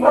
Lo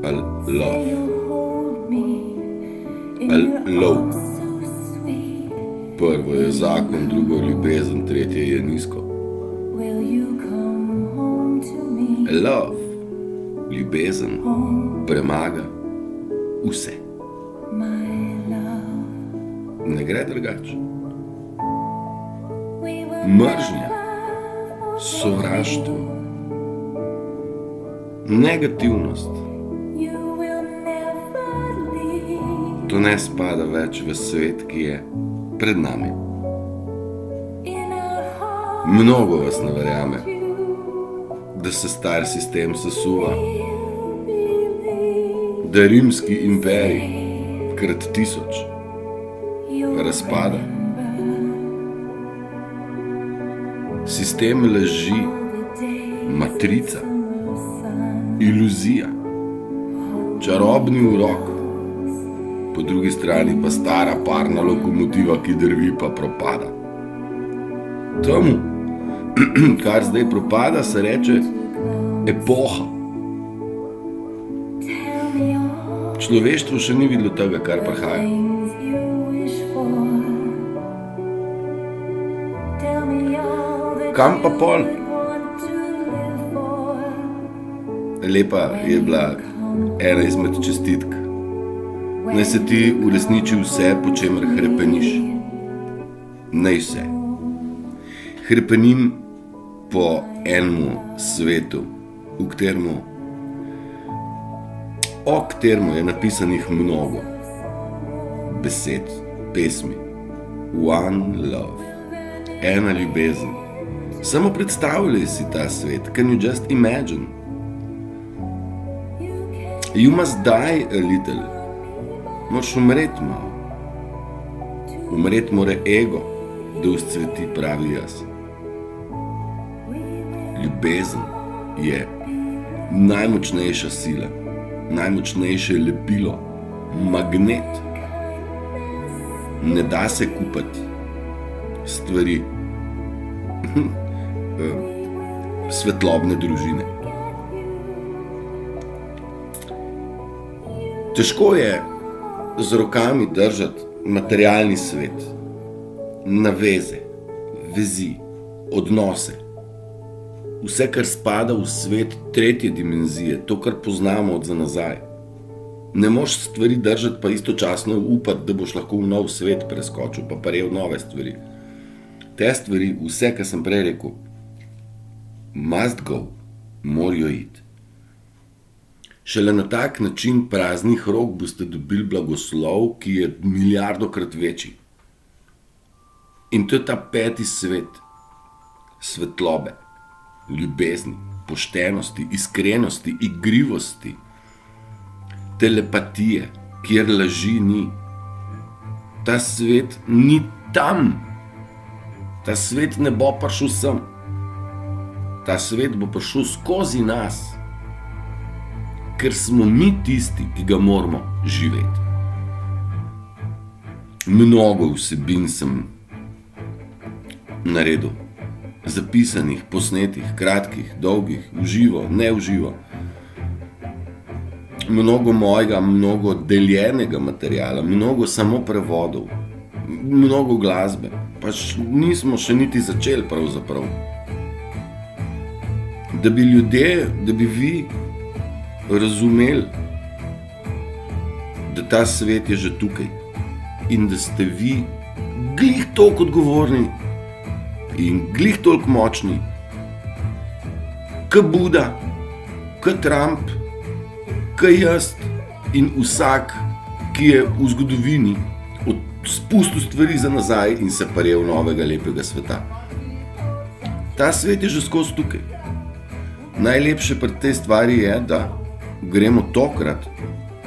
ali love ali lov. Prvo je zakon, drugo je ljubezen, tretje je nizko. Love, ljubezen, premaga vse. Ne gre drugače. Mržnja, sovraštvo, negativnost, to ne spada več v svet, ki je pred nami. Mnogo vas ne verjame, da se star sistem sesuva, da rimski imperij krat 1000 razpada. Sistem laži, matrica, iluzija, čarobni urok, po drugi strani pa stara parna lokomotiva, ki drvi pa propada. Temu, kar zdaj propada, se reče epoha. Človeštvo še ni videlo tega, kar prihaja. Kam pa pol? Lepa je bila ena izmed čestitk. Naj se ti uresniči vse, po čemer hrepeniš. Naj vse. Hrepenim po enemu svetu, o kateremu je napisanih mnogo besed, pesmi. One love. Ena ljubezen. Samo predstavljaj si ta svet. Can you just imagine? You must die a little. Moraš umreti malo. Umreti mora ego, da vzcveti pravi jaz. Ljubezen je najmočnejša sila, najmočnejše lepilo, magnet. Ne da se kupati stvari svetlobne družine. Težko je z rokami držati materialni svet, naveze, vezi, odnose. Vse, kar spada v svet tretje dimenzije, to, kar poznamo od za nazaj. Ne moš stvari držati pa istočasno upati, da boš lahko v nov svet preskočil, pa prejel nove stvari. Te stvari, vse, kar sem prej rekel, must go, morajo iti. Šele na tak način praznih rok boste dobili blagoslov, ki je milijardokrat večji. In to je ta peti svet, svetlobe, ljubezni, poštenosti, iskrenosti, igrivosti, telepatije, kjer laži ni. Ta svet ni tam. Ta svet ne bo prišel sem. Ta svet bo prišel skozi nas, ker smo mi tisti, ki ga moramo živeti. Mnogo vsebin sem naredil. Zapisanih, posnetih, kratkih, dolgih, v živo, ne v živo. Mnogo mojega, mnogo deljenega materiala, mnogo samo prevodov, mnogo glasbe. Pač nismo še niti začeli pravzaprav. Da bi ljudje, da bi vi razumeli, da ta svet je že tukaj in da ste vi glih toliko odgovorni in glih toliko močni, kot Buda, kot Trump, kot jaz in vsak, ki je v zgodovini spustil stvari za nazaj in se parjel novega lepega sveta. Ta svet je že skozi tukaj. Najlepše pri tej stvari je, da gremo tokrat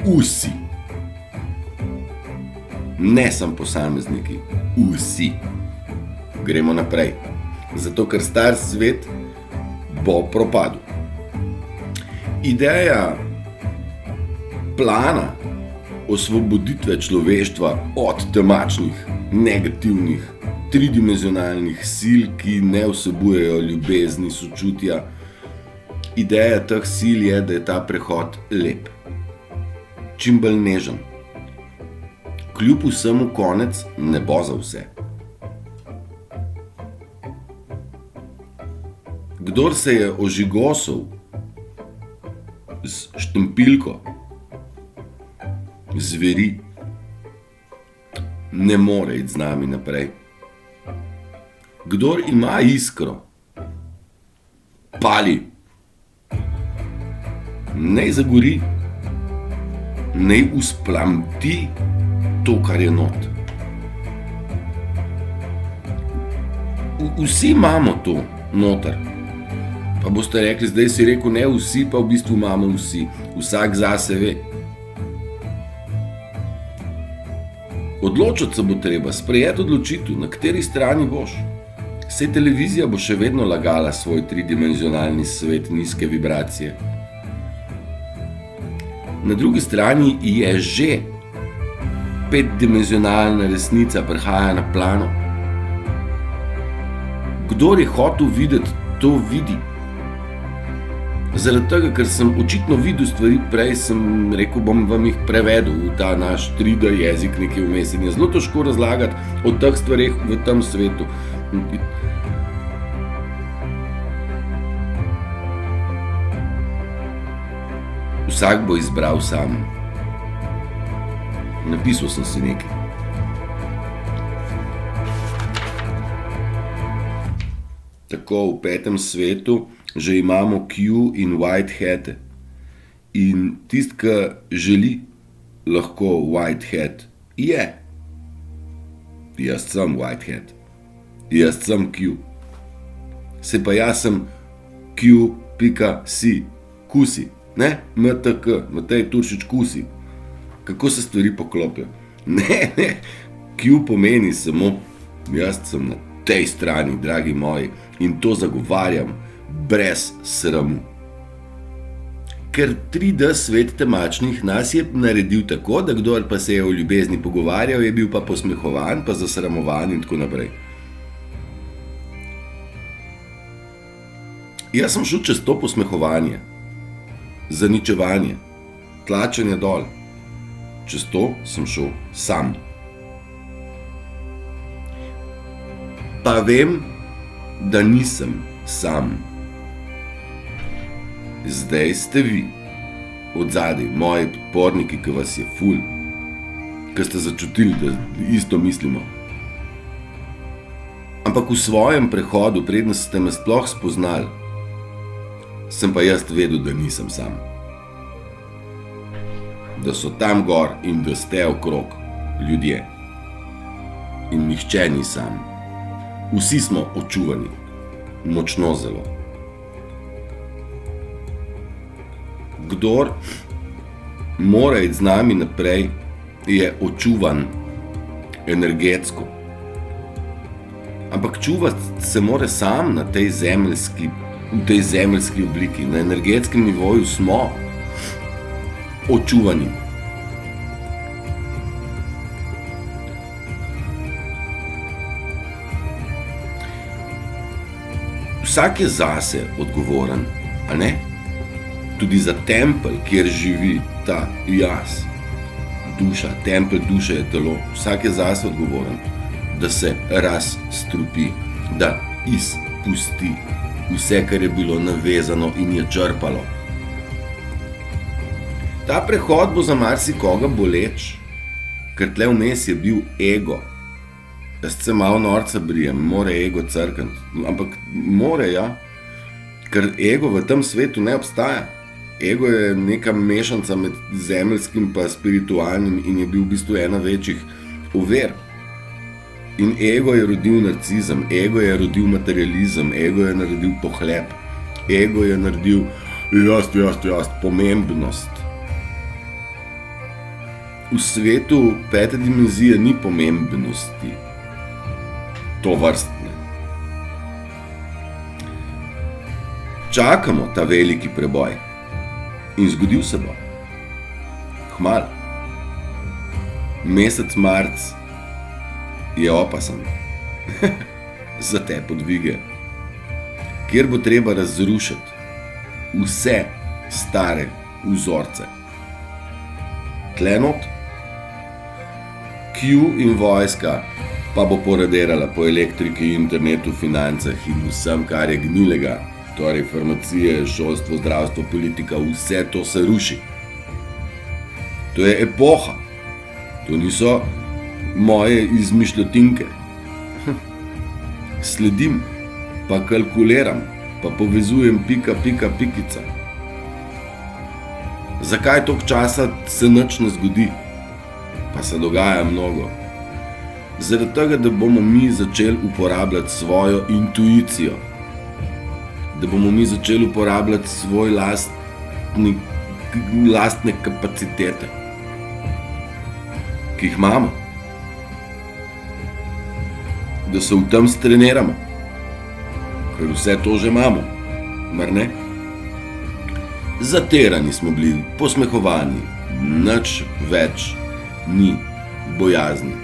vsi. Ne samo posamezniki, vsi. Gremo naprej. Zato, ker star svet bo propadel. Ideja plana osvoboditve človeštva od temačnih, negativnih, tridimenzionalnih sil, ki ne vsebujejo ljubezni, sočutja. Ideja teh sil je, da je ta prehod lep, čim bolj nežen. Kljub vsemu konec ne bo za vse. Kdor se je ožigosal z štempilko zveri, ne more iti z nami naprej. Kdor ima iskro, pali, naj zagori, naj usplamti to, kar je not. Vsi imamo to noter. Pa boste rekli, zdaj si rekel ne vsi, pa v bistvu imamo vsi. Vsak zase ve. Odločiti se bo treba, sprejeti odločitev, na kateri strani boš. Saj televizija bo še vedno lagala svoj tridimenzionalni svet nizke vibracije. Na drugi strani je že petdimenzionalna resnica prihaja na plano. Kdor je hotel videti, to vidi. Zaradi tega, ker sem očitno videl stvari prej, sem rekel, bom vam jih prevedel v ta naš 3D jezik nekaj vmes. In je zelo težko razlagati o teh stvareh v tem svetu. Vsak bo izbral sam. Napisal sem si nekaj. Tako v 5. svetu že imamo Q in white hat. In tist, ki želi, lahko white hat je. Jaz sem white hat. Jaz sem Q. Se pa jaz sem Q.si. Kusi. Ne? MTK. Matej Turšič Kusi. Kako se stvari poklopijo? Ne. Q pomeni samo, jaz sem na tej strani, dragi moji. In to zagovarjam. Brez sramu. Ker 3D svet temačnih nas je naredil tako, da kdor pa se je o ljubezni pogovarjal, je bil pa posmehovan, pa zasramovan in tako naprej. Jaz sem šel čez to posmehovanje, zaničevanje, tlačenje dol. Čez to sem šel sam. Pa vem, da nisem sam. Zdaj ste vi, odzadaj, moji podporniki, ki vas je ful, ki ste začutili, da isto mislimo. Ampak v svojem prehodu, preden ste me sploh spoznali, sem pa jaz vedel, da nisem sam. Da so tam gor in da ste okrog ljudje. In nihče ni sam. Vsi smo očuvani, močno zelo. Kdor mora iti z nami naprej, je očuvan energetsko. Ampak čuvati se mora sam na tej zemeljski obliki. Na energetskem nivoju smo očuvani. Vsak je zase odgovoren, a ne? Tudi za tempelj, kjer živi ta jaz. Duša, tempelj duše je telo. Vsak je zase odgovoren, da se razstrupi, da izpusti vse, kar je bilo navezano in je črpalo. Ta prehod bo za marsikoga boleč, ker tle vmes je bil ego. Jaz se malo norca brijem, more ego crkniti, ampak more, ja, ker ego v tem svetu ne obstaja. Ego je neka mešanca med zemeljskim pa spiritualnim in je bil v bistvu ena večjih ovir. In ego je rodil narcizem, ego je rodil materializem, ego je naredil pohlep, ego je naredil jaz, pomembnost. V svetu 5. dimenzije ni pomembnosti, to vrstne. Čakamo ta veliki preboj in zgodil se bo. Hmal. Mesec marc je opasen za te podvige, kjer bo treba razrušiti vse stare vzorce. Tle not Q in vojska pa bo poraderala po elektriki, internetu, financah in vsem, kar je gnilega, torej farmacije, šolstvo, zdravstvo, politika, vse to se ruši. To je epoha. To niso moje izmišljotinke. Sledim, pa kalkuliram, pa povezujem pikica. Zakaj toliko časa se nič ne zgodi? Pa se dogaja mnogo. Zaradi tega, da bomo mi začeli uporabljati svojo intuicijo. Da bomo mi začeli uporabljati svoj lastne kapacitete, ki jih imamo. Da se v tem streniramo. Ker vse to že imamo, mar ne? Zaterani smo bili, posmehovani, nič več ni bojazni.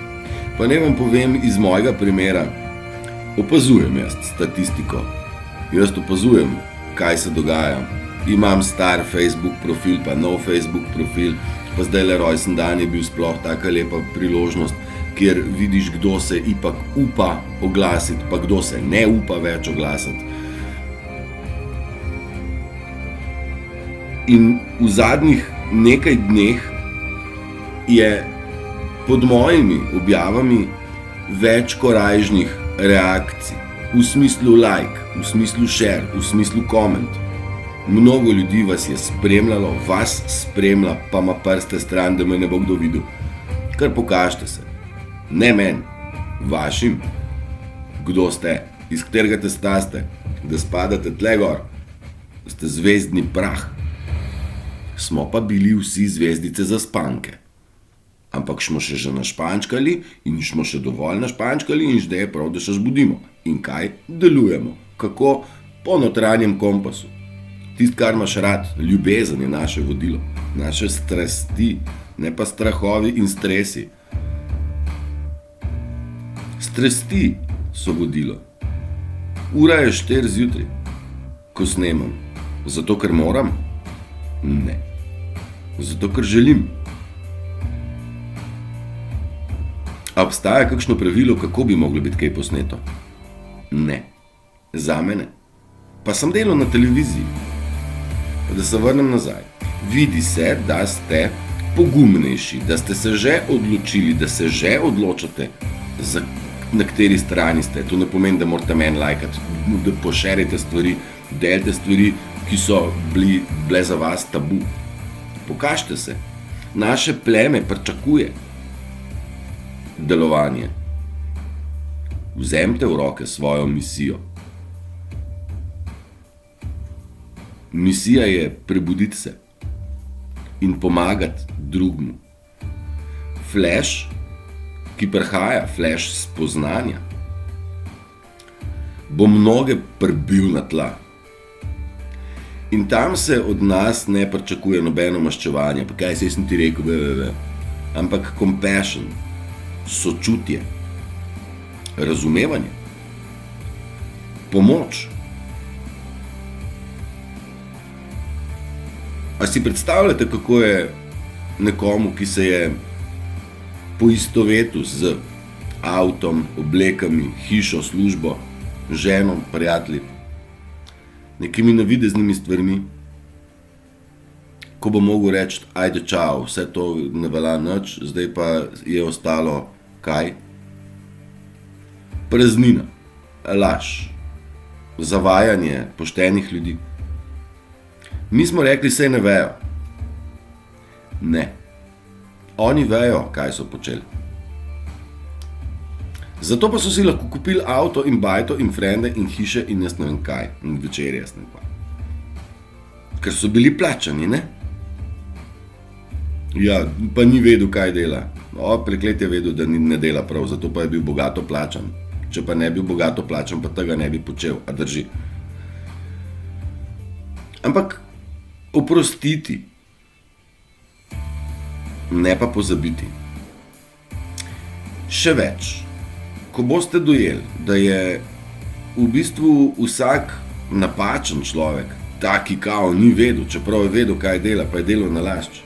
Pa ne vam povem iz mojega primera, opazujem jaz statistiko. Jaz opazujem, kaj se dogaja. Imam star Facebook profil, pa nov Facebook profil, pa zdajle rojsten dan je bil sploh taka lepa priložnost, kjer vidiš, kdo se ipak upa oglasiti, pa kdo se ne upa več oglasiti. In v zadnjih nekaj dneh je pod mojimi objavami več korajžnih reakcij, v smislu like, v smislu share, v smislu comment. Mnogo ljudi vas je spremljalo, vas spremlja, pa ima prste stran, da me ne bo kdo videl. Kar pokažite se. Ne meni, vašim. Kdo ste, iz katerega testa ste, da spadate tle gor. Ste zvezdni prah. Smo pa bili vsi zvezdice za spanke. Ampak smo še že našpančkali in smo še dovolj našpančkali in zdaj je prav, da se zbudimo. In kaj? Delujemo. Kako? Po notranjem kompasu. Tisto, kar imaš rad, ljubezen je naše vodilo. Naše strasti, ne pa strahovi in stresi. Strasti so vodilo. Ura je 4 zjutraj, ko snemam. Zato, ker moram? Ne. Zato, ker želim. A obstaja kakšno pravilo, kako bi moglo biti kaj posneto? Ne. Za mene. Pa sem delal na televiziji. Da se vrnem nazaj. Vidi se, da ste pogumnejši, da ste se že odločili, da se že odločate, na kateri strani ste. To ne pomeni, da morate meni lajkati, da pošerite stvari, delite stvari, ki so bile za vas tabu. Pokažite se. Naše pleme pričakuje delovanje. Vzemite v roke svojo misijo. Misija je prebuditi se in pomagati drugmu. Flash, ki prihaja, flash spoznanja, bo mnoge prebil na tla. In tam se od nas ne pričakuje nobeno maščevanje, pa kaj se sem ti rekel, ampak compassion, sočutje, razumevanje, pomoč. A si predstavljate, kako je nekomu, ki se je poistovetil z avtom, oblekami, hišo, službo, ženo, prijatelji, nekimi navideznimi stvarmi, ko bo mogel reči, ajde čau, vse to ne velja nič, zdaj pa je ostalo kaj? Praznina, laž, zavajanje poštenih ljudi. Mi smo rekli, saj ne vejo. Ne. Oni vejo, kaj so počeli. Zato pa so si lahko kupili avto in bajto in frende in hiše in jaz ne vem kaj. In večerje jaz ne vem kaj. Ker so bili plačani, ne? Ja, pa ni vedel, kaj dela. Preklet je vedel, da ne dela prav, zato pa je bil bogato plačan. Če pa ne bil bogato plačan, pa tega ne bi počel, a drži. Ampak oprostiti, ne pa pozabiti. Še več, ko boste dojeli, da je v bistvu vsak napačen človek, taki kao ni vedel, čeprav je vedel, kaj dela, pa je delal nalašč,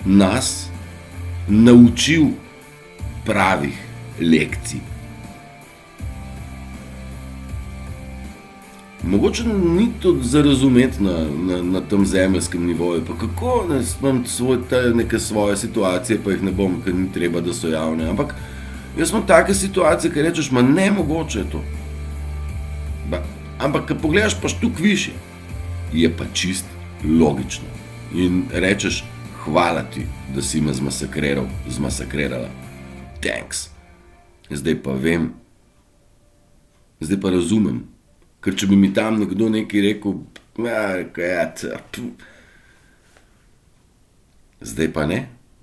nas naučil pravih lekcij. Mogoče ni to za razumeti na tem zemeljskem nivoju, pa kako imam neke svoje situacije, pa jih ne bom, ker ni treba, da so javne, ampak jaz imam take situacije, ker rečeš, nemogoče je to. Ampak, ko pogledaš pa štuk višje, je pa čist logično. In rečeš, hvala ti, da si me zmasakrirala. Thanks. Zdaj pa vem, zdaj pa razumem. Ker če bi mi tam nekdo nekaj rekel, zdaj pa ne,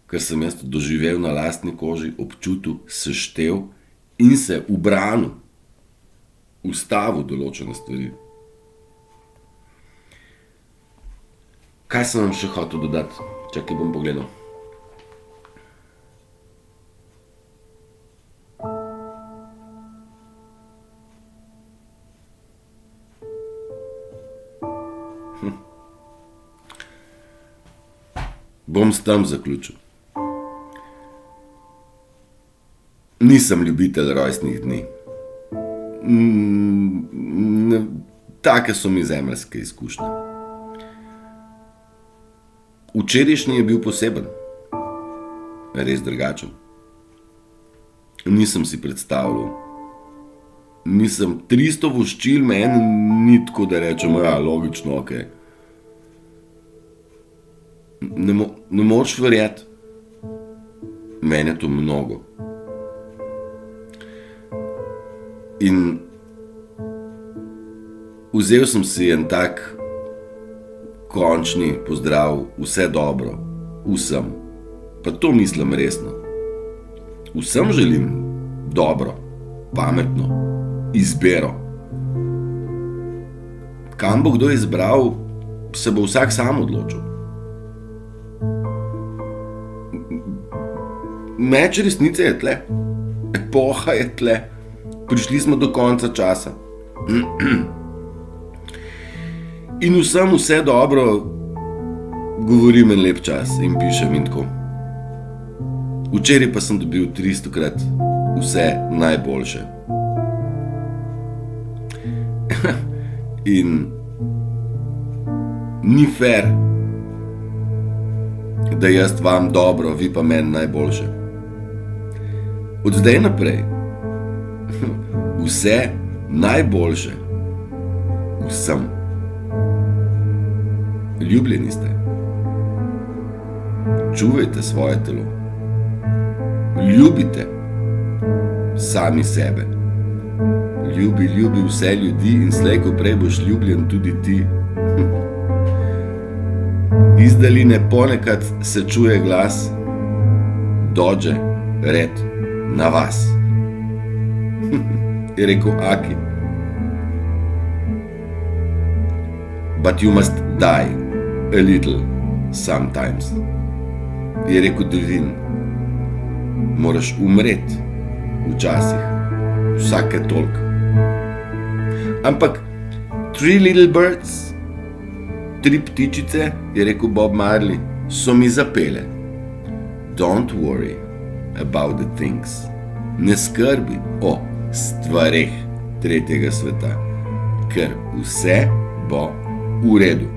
ker sem jaz doživel na lastni koži, občutil, seštel in se ubranil, ustavil določene stvari. Kaj sem vam še hotel dodati? Čakaj, bom pogledal. Bom s tem zaključil. Nisem ljubitelj rojstnih dni. Take so mi zemeljske izkušnje. Včerajšnji je bil poseben. Res drugačen. Nisem si predstavljal. 300 voščil meni ni tako, da rečem, logično, okej. Ne moreš verjeti. Meni je to mnogo. In vzel sem si en tak končni pozdrav, vse dobro, vsem. Pa to mislim resno. Vsem želim dobro, pametno, izbiro. Kam bo kdo izbral, se bo vsak sam odločil. Meč resnice je tle, epoha je tle, prišli smo do konca časa. In vsem vse dobro govorim en lep čas in pišem in tako. Včeraj pa sem dobil 300-krat vse najboljše. In ni fair, da jaz vam dobro, vi pa meni najboljše. Od zdaj naprej vse najboljše vsem. Ljubljeni ste. Čuvajte svoje telo. Ljubite sami sebe. Ljubi vse ljudi in slej ko prej boš ljubljen tudi ti. Iz daljine ponekad se čuje glas, dođe red na vas. Je rekel Aki. But you must die a little sometimes. Je rekel Devin. Moraš umreti včasih, vsake toliko. Ampak 3 little birds, 3 ptičice, je rekel Bob Marley, so mi zapele. Don't worry about the things. Ne skrbi o stvareh tretjega sveta, ker vse bo v redu.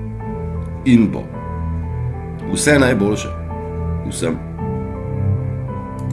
In bo. Vse najboljše. Vsem.